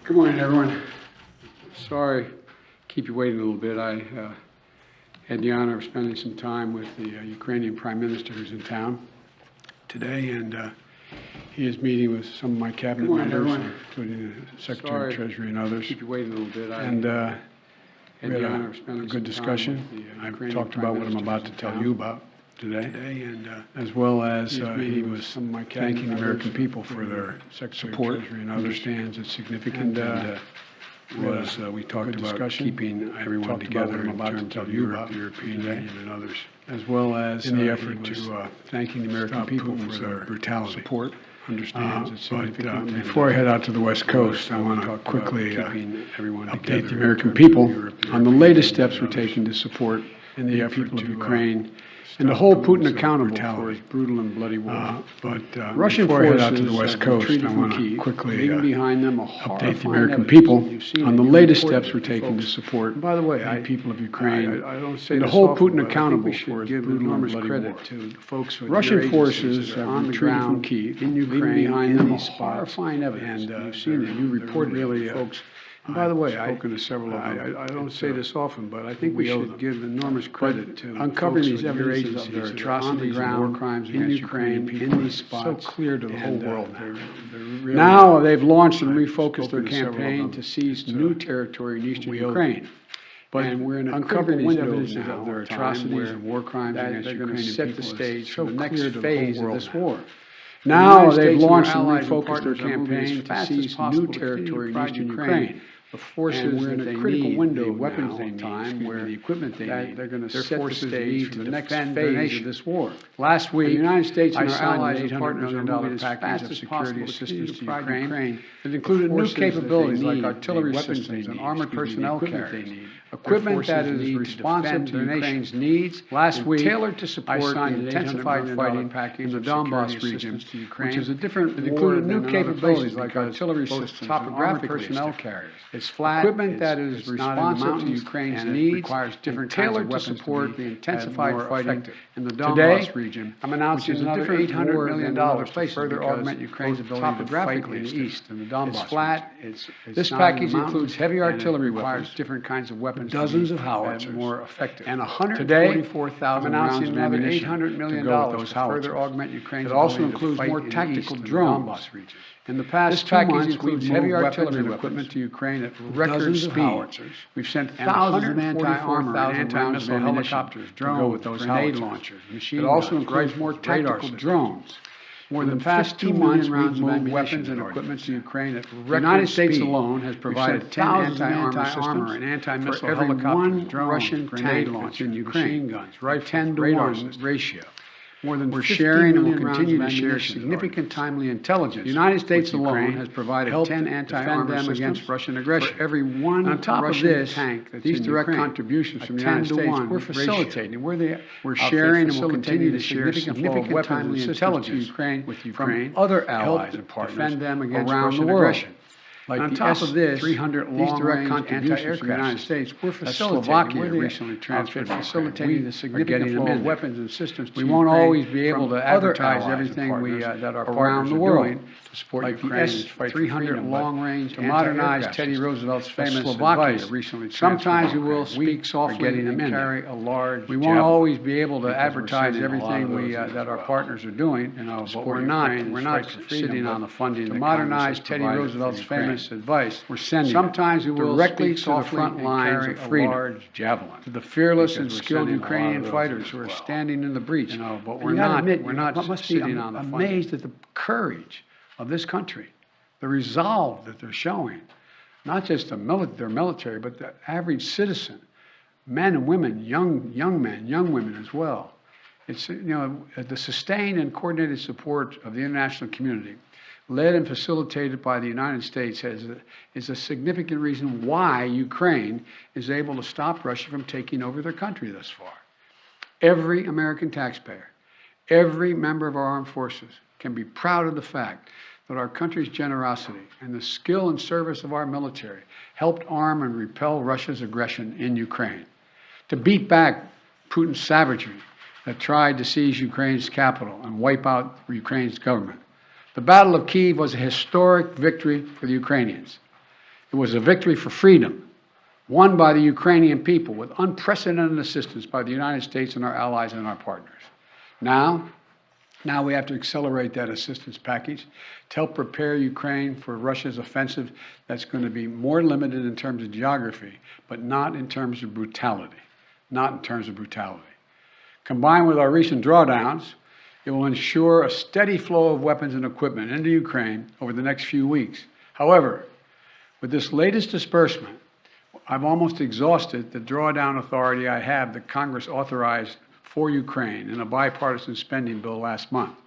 Good morning, everyone. Sorry, keep you waiting a little bit. I had the honor of spending some time with the Ukrainian Prime Minister who's in town today, and he is meeting with some of my cabinet members, including the Secretary of Treasury and others. Keep you waiting a little bit. And we had a good discussion. I've talked about what I'm about to tell you about today, and as well as he was thanking the American people for their support and understands its significance. We talked about keeping everyone together in terms of Europe, the European Union, and others, as well as in the effort to thanking the American people for their brutality. Support understands its significance. Before I head out to the West Coast, I want to quickly update the American people on the latest steps we're taking to support the people of Ukraine and to hold Putin accountable for his brutal and bloody war. Russian forces out to the West Coast, I want to quickly update the American people on the latest steps we're taking to support the people of Ukraine and to hold Putin accountable for his brutal and bloody war. Russian forces have retreated from Kyiv, leaving behind them a horrifying evidence. And you've seen it. You reported really, folks. And by the way, I've spoken to several of them. I don't say this often, but I think we should give enormous credit to uncovering these evidences of their atrocities and war crimes in Ukraine, in these spots, so clear to the whole world now. They've launched and refocused their campaign to seize new territory in eastern Ukraine. And we're in a uncovering these evidences of their atrocities and war crimes against Ukrainian people. Set the stage for the next phase of this war. Now they've launched and refocused their campaign to seize new territory in eastern Ukraine. The forces in a critical window, weapons they need, where the equipment they need, they're going to set the stage for the next phase of this war. Last week, the United States and our allies and partners are moving as fast as security assistance to Ukraine. It included new capabilities like artillery systems and armored personnel carriers. Equipment that is responsive to Ukraine's needs. Last week, tailored to support the intensified fighting in the Donbas region, which is a different. It included new capabilities like artillery systems and armored personnel carriers. It's flat. Equipment that is responsive to Ukraine's needs, requires different tailored to support the intensified fighting in the Donbas region. I'm announcing another $800 million to further augment Ukraine's ability to fight in the east in the Donbas. It's flat. This package includes heavy artillery weapons, different kinds of weapons, dozens of howitzers, more effective, and 144,000 rounds of ammunition $800 million to further augment Ukraine's. It also includes more tactical drones. In the past 2 months, we've heavy artillery equipment to Ukraine at record speed. We've sent thousands of anti-armor and anti-missile helicopters, drones, grenade launchers, machine guns. It also includes more tactical drones. More than the past 2 months, we've moved weapons and equipment to Ukraine at record speed. The United States alone has provided 10 anti-armor and anti-missile helicopters, drones, Russian grenade launchers, machine guns, right 10-to-1 ratio. More than we're sharing and will continue to share significant timely intelligence. The United States alone has provided 10 anti-armor systems against Russian aggression. For every one on top Russian of this, tank that's these direct contributions from the United States, we're facilitating. We're sharing and will continue to share significant timely intelligence with Ukraine, other allies and partners defend them against Russian aggression. Like on top of this, 300 these direct contributions from the United States, we're facilitating. Slovakia recently transferred, facilitating the significant flow of weapons and systems. We won't always be able to advertise everything that our partners are doing to support Ukraine's fight for freedom, long-range to modernize Teddy Roosevelt's famous Slovakia recently. Sometimes we will speak softly and carry a large. We won't always be able to advertise everything that our partners are doing. But we're not sitting on the funding to modernize Teddy Roosevelt's famous advice. We're sending sometimes we will directly to the front lines of freedom, javelin, to the fearless and skilled Ukrainian fighters who are standing in the breach. But we're not sitting on the amazed at the courage of this country, the resolve that they're showing, not just their military, but the average citizen, men and women, young men, young women as well. It's the sustained and coordinated support of the international community, led and facilitated by the United States, is a significant reason why Ukraine is able to stop Russia from taking over their country thus far. Every American taxpayer, every member of our armed forces can be proud of the fact that our country's generosity and the skill and service of our military helped arm and repel Russia's aggression in Ukraine, to beat back Putin's savagery that tried to seize Ukraine's capital and wipe out Ukraine's government. The Battle of Kyiv was a historic victory for the Ukrainians. It was a victory for freedom, won by the Ukrainian people with unprecedented assistance by the United States and our allies and our partners. Now we have to accelerate that assistance package to help prepare Ukraine for Russia's offensive that's going to be more limited in terms of geography, but not in terms of brutality. Not in terms of brutality. Combined with our recent drawdowns, it will ensure a steady flow of weapons and equipment into Ukraine over the next few weeks. However, with this latest disbursement, I've almost exhausted the drawdown authority I have that Congress authorized for Ukraine in a bipartisan spending bill last month.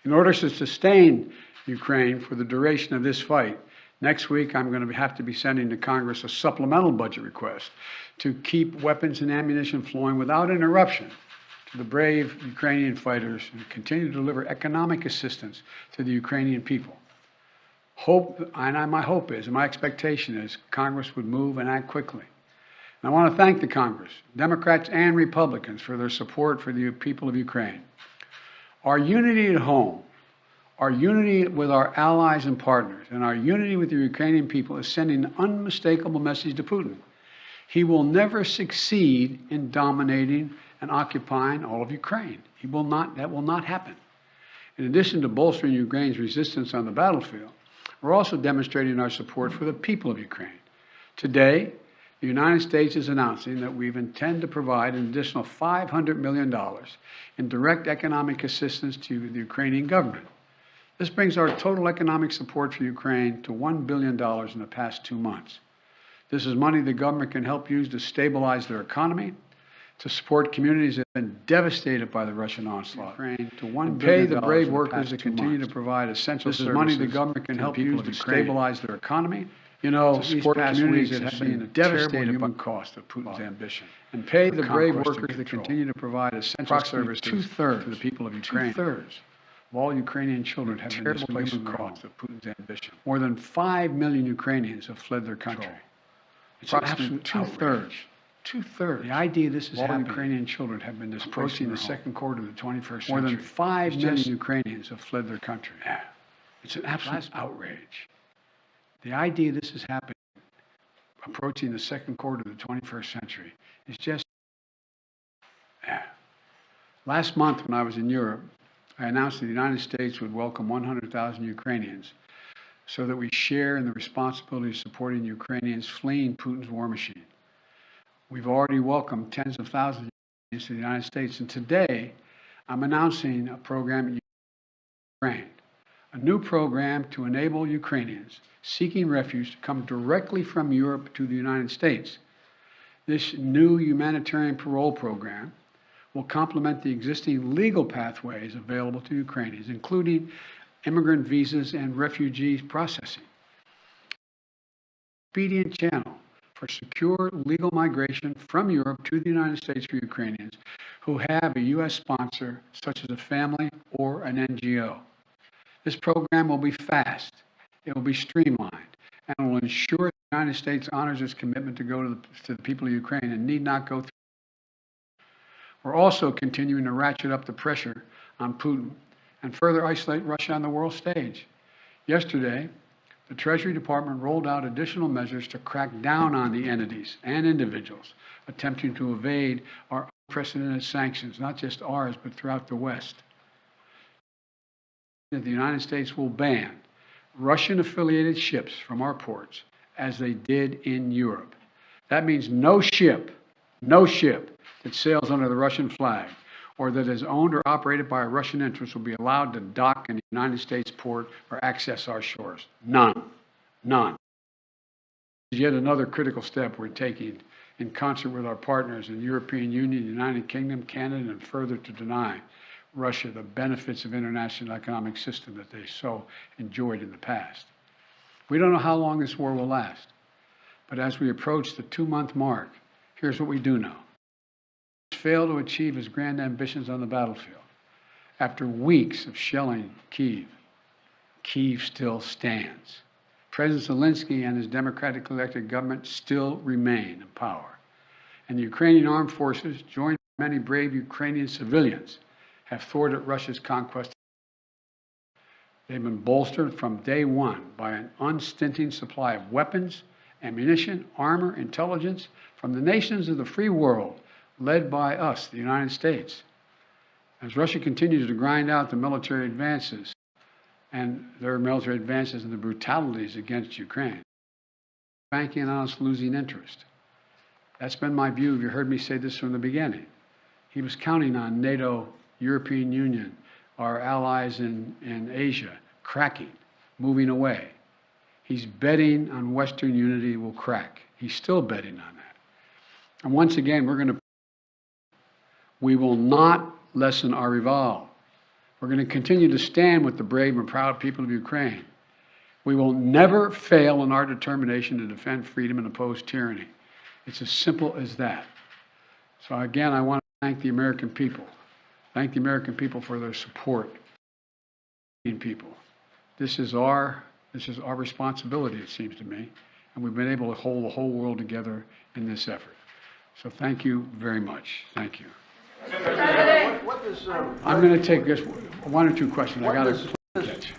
In order to sustain Ukraine for the duration of this fight, next week I'm going to have to be sending to Congress a supplemental budget request to keep weapons and ammunition flowing without interruption to the brave Ukrainian fighters and continue to deliver economic assistance to the Ukrainian people. My hope is, and my expectation is, Congress would move and act quickly. And I want to thank the Congress, Democrats and Republicans, for their support for the people of Ukraine. Our unity at home, our unity with our allies and partners, and our unity with the Ukrainian people is sending an unmistakable message to Putin. He will never succeed in dominating and occupying all of Ukraine. That will not happen. In addition to bolstering Ukraine's resistance on the battlefield, we're also demonstrating our support for the people of Ukraine. Today, the United States is announcing that we intend to provide an additional $500 million in direct economic assistance to the Ukrainian government. This brings our total economic support for Ukraine to $1 billion in the past 2 months. This is money the government can help use to stabilize their economy, to support communities that have been devastated by the Russian onslaught, and pay the brave workers that continue to provide essential services. This is money the government can help use to stabilize their economy, to support communities that have been devastated by the cost of Putin's ambition, and pay the brave workers that continue to provide essential services to the people of Ukraine. Two-thirds of all Ukrainian children have been displaced from the cost of Putin's ambition. More than 5 million Ukrainians have fled their country. It's absolute two-thirds. Two-thirds. The idea this is happening. Ukrainian children have been displaced in the second quarter of the 21st century. More than 5 million Ukrainians have fled their country. Yeah. It's an absolute outrage. The idea this is happening, approaching the second quarter of the 21st century, is just, yeah. Last month when I was in Europe, I announced that the United States would welcome 100,000 Ukrainians so that we share in the responsibility of supporting Ukrainians fleeing Putin's war machine. We've already welcomed tens of thousands of Ukrainians to the United States, and today I'm announcing a program in Ukraine, a new program to enable Ukrainians seeking refuge to come directly from Europe to the United States. This new humanitarian parole program will complement the existing legal pathways available to Ukrainians, including immigrant visas and refugee processing. Expedient channel for secure legal migration from Europe to the United States for Ukrainians who have a U.S. sponsor, such as a family or an NGO. This program will be fast, it will be streamlined, and will ensure the United States honors its commitment to go to the people of Ukraine and need not go through. We're also continuing to ratchet up the pressure on Putin and further isolate Russia on the world stage. Yesterday, the Treasury Department rolled out additional measures to crack down on the entities and individuals attempting to evade our unprecedented sanctions, not just ours, but throughout the West. That the United States will ban Russian-affiliated ships from our ports, as they did in Europe. That means no ship that sails under the Russian flag or that is owned or operated by a Russian interest will be allowed to dock in the United States port or access our shores. None. None. This is yet another critical step we're taking in concert with our partners in the European Union, the United Kingdom, Canada, and further to deny Russia the benefits of international economic system that they so enjoyed in the past. We don't know how long this war will last, but as we approach the 2-month mark, here's what we do know. Failed to achieve his grand ambitions on the battlefield. After weeks of shelling Kyiv, Kyiv still stands. President Zelensky and his democratically elected government still remain in power. And the Ukrainian armed forces, joined by many brave Ukrainian civilians, have thwarted Russia's conquest. They've been bolstered from day one by an unstinting supply of weapons, ammunition, armor, intelligence from the nations of the free world, led by us, the United States. As Russia continues to grind out the military advances and their military advances and the brutalities against Ukraine, banking on us losing interest. That's been my view. You heard me say this from the beginning. He was counting on NATO, European Union, our allies in Asia, cracking, moving away. He's betting on Western unity will crack. He's still betting on that. And once again, we will not lessen our resolve. We're going to continue to stand with the brave and proud people of Ukraine. We will never fail in our determination to defend freedom and oppose tyranny. It's as simple as that. So again, I want to thank the American people. Thank the American people for their support. People. This is our responsibility, it seems to me, and we've been able to hold the whole world together in this effort. So thank you very much. Thank you. I'm going to take just one or two questions.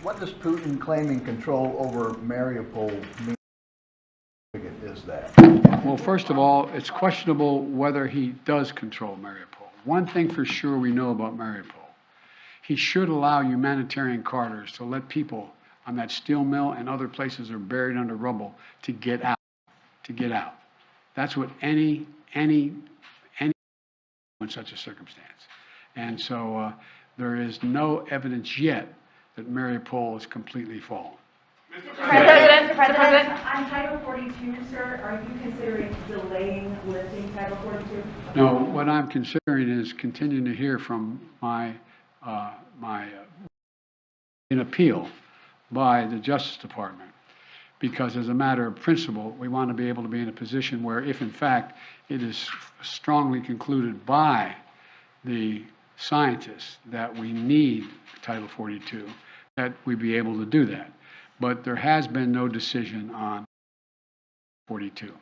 What does Putin claiming control over Mariupol mean? Is that? Well, first of all, it's questionable whether he does control Mariupol. One thing for sure we know about Mariupol. He should allow humanitarian corridors to let people on that steel mill and other places that are buried under rubble to get out. That's what any in such a circumstance. And so there is no evidence yet that Mariupol is completely fallen. Mr. President, on Title 42, sir, are you considering delaying lifting Title 42? No, what I'm considering is continuing to hear from an appeal by the Justice Department, because as a matter of principle, we want to be able to be in a position where if in fact it is strongly concluded by the scientists that we need Title 42, that we be able to do that. But there has been no decision on 42.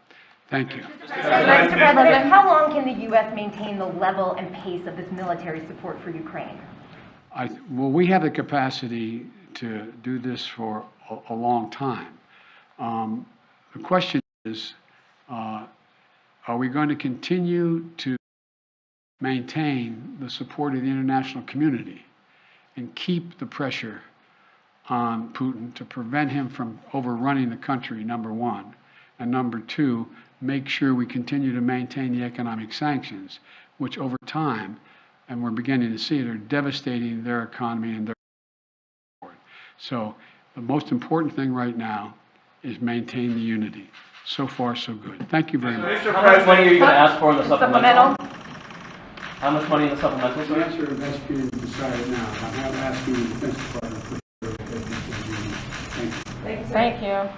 Thank you. Mr. President, how long can the U.S. maintain the level and pace of this military support for Ukraine? Well, we have the capacity to do this for a long time. The question is, are we going to continue to maintain the support of the international community and keep the pressure on Putin to prevent him from overrunning the country, number one, and number two, make sure we continue to maintain the economic sanctions, which over time, and we're beginning to see it, are devastating their economy and their support. So the most important thing right now is maintain the unity. So far, so good. Thank you very much. How much money are you going to ask for in the supplemental? How much money in the supplemental? The answer is being decided now. I'm not asking the Defense Department for. Thank you. Thank you.